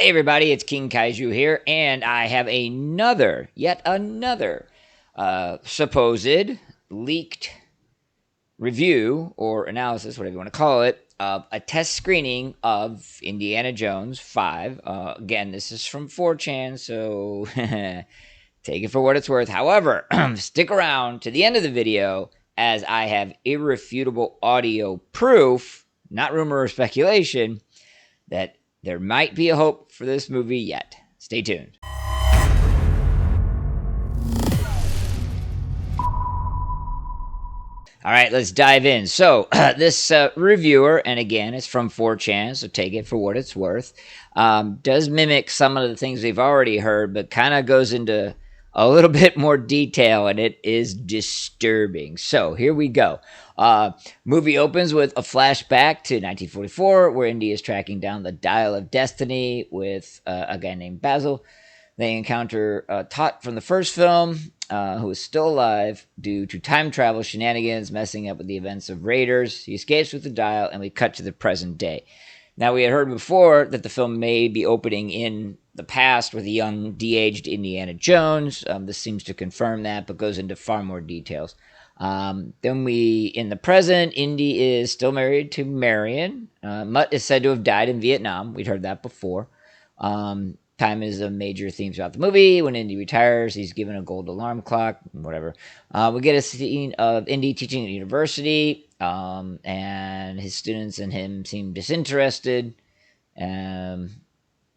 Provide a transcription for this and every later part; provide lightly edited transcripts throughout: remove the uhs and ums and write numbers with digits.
Hey everybody, it's King Kaiju here, and I have yet another supposed leaked review or analysis, whatever you want to call it, of a test screening of Indiana Jones 5. Again, this is from 4chan, so take it for what it's worth. However, stick around to the end of the video as I have irrefutable audio proof, not rumor or speculation, that there might be a hope for this movie yet. Stay tuned. All right, let's dive in. So, this reviewer, and again, it's from 4chan, so take it for what it's worth, does mimic some of the things we've already heard, but kind of goes into a little bit more detail, and it is disturbing. So, here we go. Movie opens with a flashback to 1944, where Indy is tracking down the Dial of Destiny with a guy named Basil. They encounter Tot from the first film, who is still alive due to time travel shenanigans messing up with the events of Raiders. He escapes with the dial, and we cut to the present day. Now, we had heard before that the film may be opening in the past with a young, de-aged Indiana Jones. This seems to confirm that, but goes into far more details. Then in the present, Indy is still married to Marion. Mutt is said to have died in Vietnam. We'd heard that before. Time is a major theme throughout the movie. When Indy retires, he's given a gold alarm clock, whatever. We get a scene of Indy teaching at university, and his students and him seem disinterested.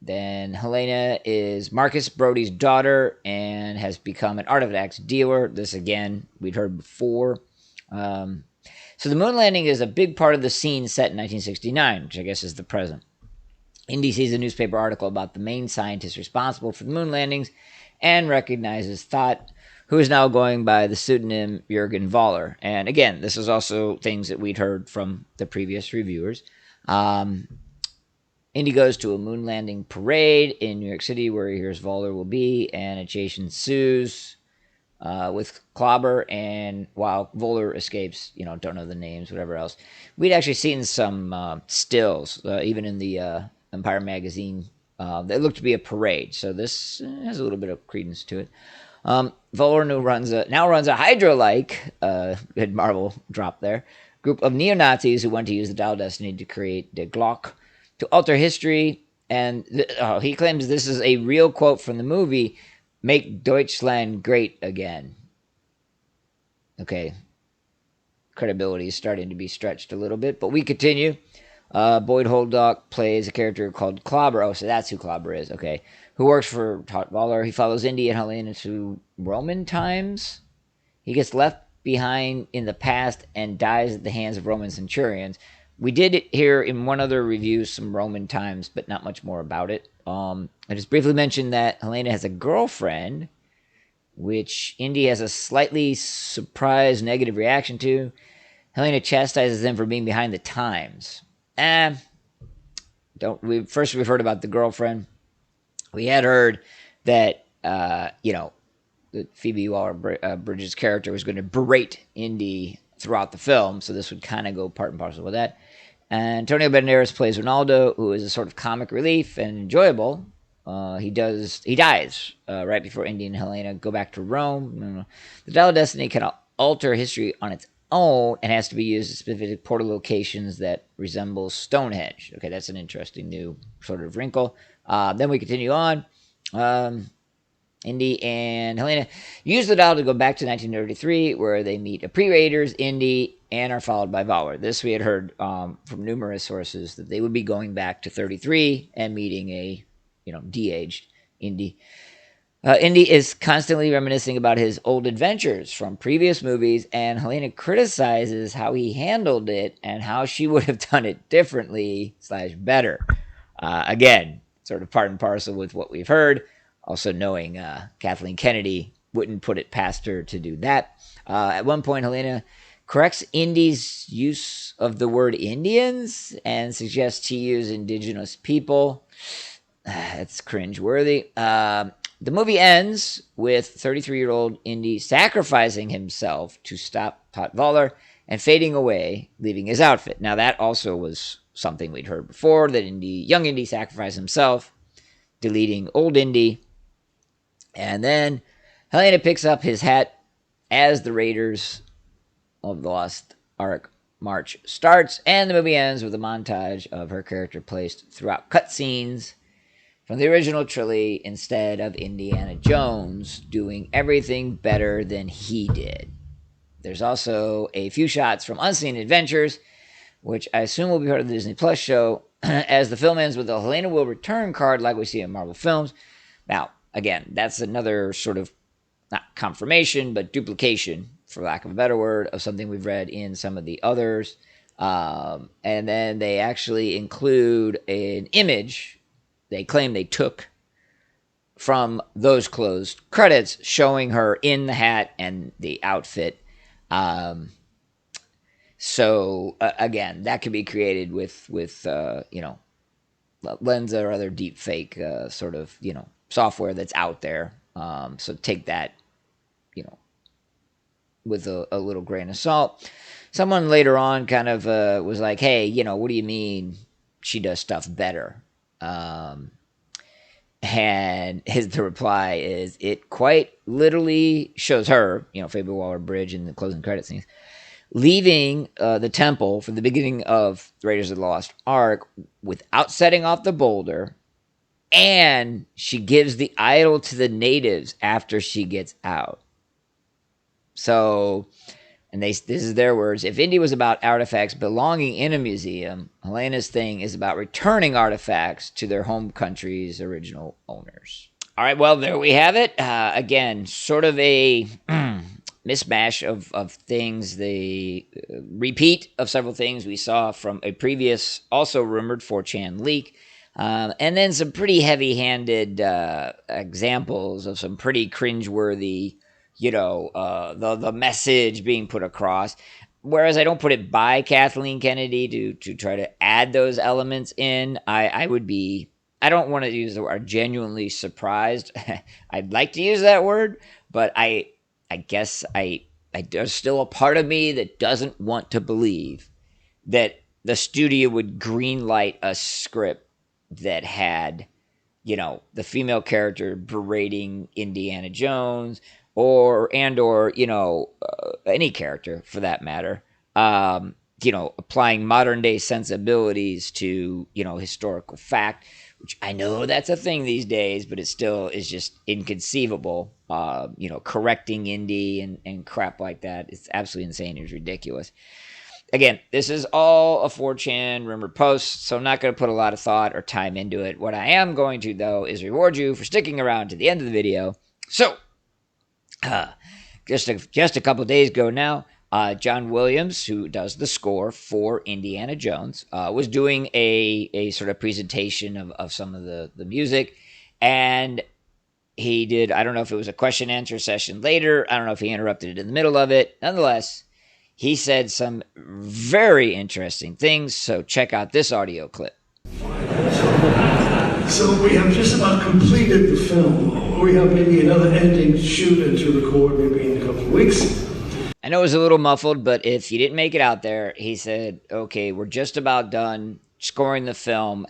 Then Helena is Marcus Brody's daughter and has become an artifacts dealer. This, again, we'd heard before. So the moon landing is a big part of the scene set in 1969, which I guess is the present. Indy sees a newspaper article about the main scientist responsible for the moon landings and recognizes Thot, who is now going by the pseudonym Jürgen Voller. And again, this is also things that we'd heard from the previous reviewers. Indy goes to a moon landing parade in New York City where he hears Voller will be, and a chase ensues with Clobber, and while Voller escapes, don't know the names, whatever else. We'd actually seen some stills, even in the Empire magazine, that looked to be a parade, so this has a little bit of credence to it. Voller now runs a Hydra-like, had Marvel dropped there, group of neo-Nazis who want to use the Dial of Destiny to create the Glock to alter history, and he claims this is a real quote from the movie, "Make Deutschland great again." Okay, credibility is starting to be stretched a little bit, but we continue. Boyd Holdock plays a character called Clobber. Oh, so that's who Clobber is. Okay. Who works for Tot Voller. He follows Indy and Helena to Roman times. He gets left behind in the past and dies at the hands of Roman centurions. We did hear in one other review some Roman times, but not much more about it. I just briefly mentioned that Helena has a girlfriend, which Indy has a slightly surprised negative reaction to. Helena chastises him for being behind the times. We've heard about the girlfriend. We had heard that that Phoebe Waller-Bridges' character was going to berate Indy throughout the film, so this would kind of go part and parcel with that. And Antonio Banderas plays Ronaldo, who is a sort of comic relief and enjoyable. He dies right before Indy and Helena go back to Rome. The Dial of Destiny can alter history on its own and has to be used at specific portal locations that resemble Stonehenge. Okay, that's an interesting new sort of wrinkle. Then we continue on. Indy and Helena use the dial to go back to 1933, where they meet a pre-Raiders, Indy, and are followed by Voller. This we had heard from numerous sources that they would be going back to 33 and meeting a de-aged Indy. Indy is constantly reminiscing about his old adventures from previous movies, and Helena criticizes how he handled it and how she would have done it differently / better. Again, sort of part and parcel with what we've heard. Also knowing Kathleen Kennedy wouldn't put it past her to do that. At one point, Helena corrects Indy's use of the word Indians and suggests he use indigenous people. That's cringeworthy. The movie ends with 33-year-old Indy sacrificing himself to stop Tot Voller and fading away, leaving his outfit. Now, that also was something we'd heard before, that young Indy sacrificed himself deleting old Indy. And then Helena picks up his hat as the Raiders of the Lost Ark march starts, and the movie ends with a montage of her character placed throughout cutscenes from the original trilogy instead of Indiana Jones doing everything better than he did. There's also a few shots from Unseen Adventures, which I assume will be part of the Disney Plus show, as the film ends with a Helena will return card like we see in Marvel films. Now, again, that's another sort of, not confirmation, but duplication, for lack of a better word, of something we've read in some of the others. And then they actually include an image they claim they took from those closed credits showing her in the hat and the outfit. So again, that could be created with Lensa or other deep fake sort of software that's out there. So take that with a little grain of salt. Someone later on kind of was like, hey, what do you mean she does stuff better? And the reply is, it quite literally shows her, Phoebe Waller-Bridge in the closing credit scenes, leaving the temple for the beginning of Raiders of the Lost Ark without setting off the boulder, and she gives the idol to the natives after she gets out. So, and this is their words, if Indy was about artifacts belonging in a museum, Helena's thing is about returning artifacts to their home country's original owners. All right, well, there we have it. Again, sort of a mishmash of things, the repeat of several things we saw from a previous, also rumored 4chan leak. And then some pretty heavy-handed examples of some pretty cringeworthy, the message being put across. Whereas I don't put it by Kathleen Kennedy to try to add those elements in. I would be, I don't want to use the word genuinely surprised. I'd like to use that word, but I guess there's still a part of me that doesn't want to believe that the studio would greenlight a script that had, the female character berating Indiana Jones or any character for that matter, applying modern day sensibilities to, historical fact, which I know that's a thing these days, but it still is just inconceivable. Correcting Indy and crap like that. It's absolutely insane. It's ridiculous. Again, this is all a 4chan rumored post, so I'm not going to put a lot of thought or time into it. What I am going to, though, is reward you for sticking around to the end of the video. So, just a couple of days ago now, John Williams, who does the score for Indiana Jones, was doing a sort of presentation of some of the music, and he did, I don't know if it was a question answer session later, I don't know if he interrupted it in the middle of it. Nonetheless, he said some very interesting things, so check out this audio clip. So we have just about completed the film. We have maybe another ending to shoot and to record maybe in a couple of weeks. I know it was a little muffled, but if you didn't make it out there, he said, okay, we're just about done scoring the film,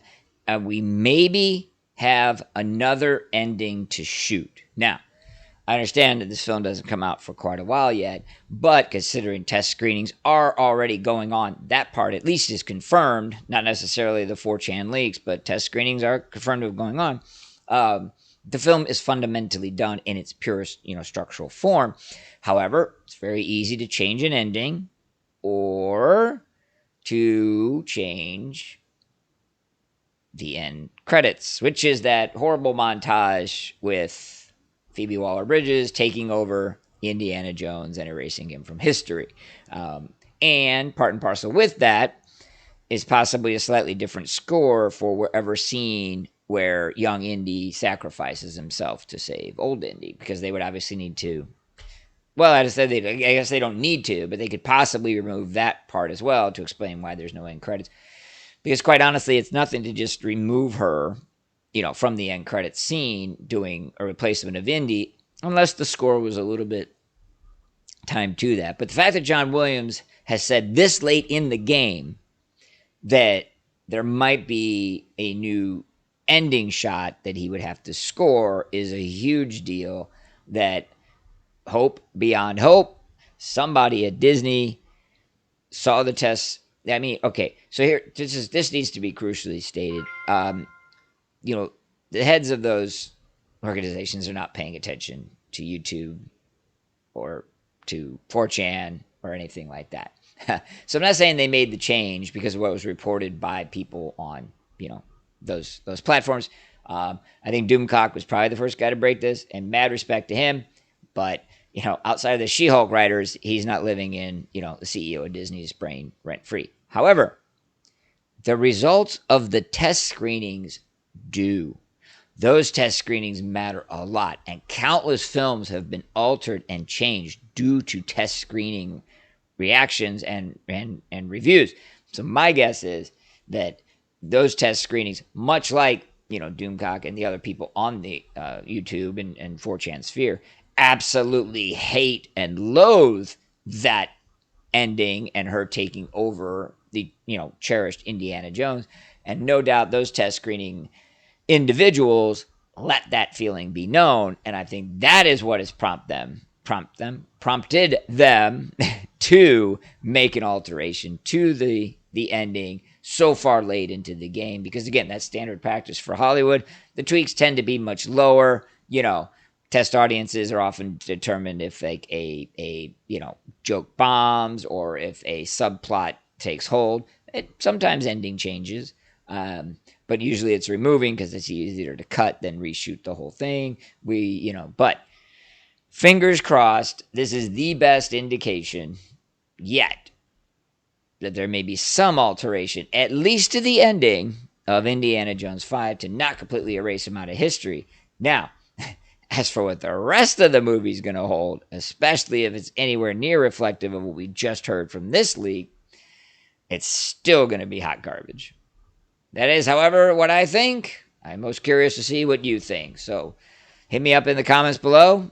and we maybe have another ending to shoot. Now, I understand that this film doesn't come out for quite a while yet, but considering test screenings are already going on, that part at least is confirmed, not necessarily the 4chan leaks, but test screenings are confirmed of going on. The film is fundamentally done in its purest, structural form. However, it's very easy to change an ending or to change the end credits, which is that horrible montage with Phoebe Waller-Bridge taking over Indiana Jones and erasing him from history. And part and parcel with that is possibly a slightly different score for wherever scene where young Indy sacrifices himself to save old Indy, because they would obviously need to, well, I guess they don't need to, but they could possibly remove that part as well to explain why there's no end credits. Because quite honestly, it's nothing to just remove her from the end credits scene doing a replacement of Indy, unless the score was a little bit timed to that. But the fact that John Williams has said this late in the game that there might be a new ending shot that he would have to score is a huge deal. That hope beyond hope, somebody at Disney saw the tests. I mean, okay, so here this needs to be crucially stated. You know, the heads of those organizations are not paying attention to YouTube or to 4chan or anything like that. So I'm not saying they made the change because of what was reported by people on, you know, those platforms. I think Doomcock was probably the first guy to break this, and mad respect to him. But you know, outside of the She-Hulk writers, he's not living in, you know, the CEO of Disney's brain rent free. However, the results of the test screenings do. Those test screenings matter a lot, and countless films have been altered and changed due to test screening reactions and reviews. So my guess is that those test screenings, much like, you know, Doomcock and the other people on the YouTube and 4chan sphere, absolutely hate and loathe that ending and her taking over the, you know, cherished Indiana Jones. And no doubt those test screening individuals let that feeling be known, and I think that is what has prompted them to make an alteration to the ending so far late into the game, because again, that's standard practice for Hollywood. The tweaks tend to be much lower. You know, test audiences are often determined if like a you know, joke bombs or if a subplot takes hold. It sometimes ending changes, but usually it's removing because it's easier to cut than reshoot the whole thing. But fingers crossed, this is the best indication yet that there may be some alteration, at least to the ending of Indiana Jones 5, to not completely erase him out of history. Now, as for what the rest of the movie is going to hold, especially if it's anywhere near reflective of what we just heard from this leak, it's still going to be hot garbage. That is, however, what I think. I'm most curious to see what you think. So hit me up in the comments below.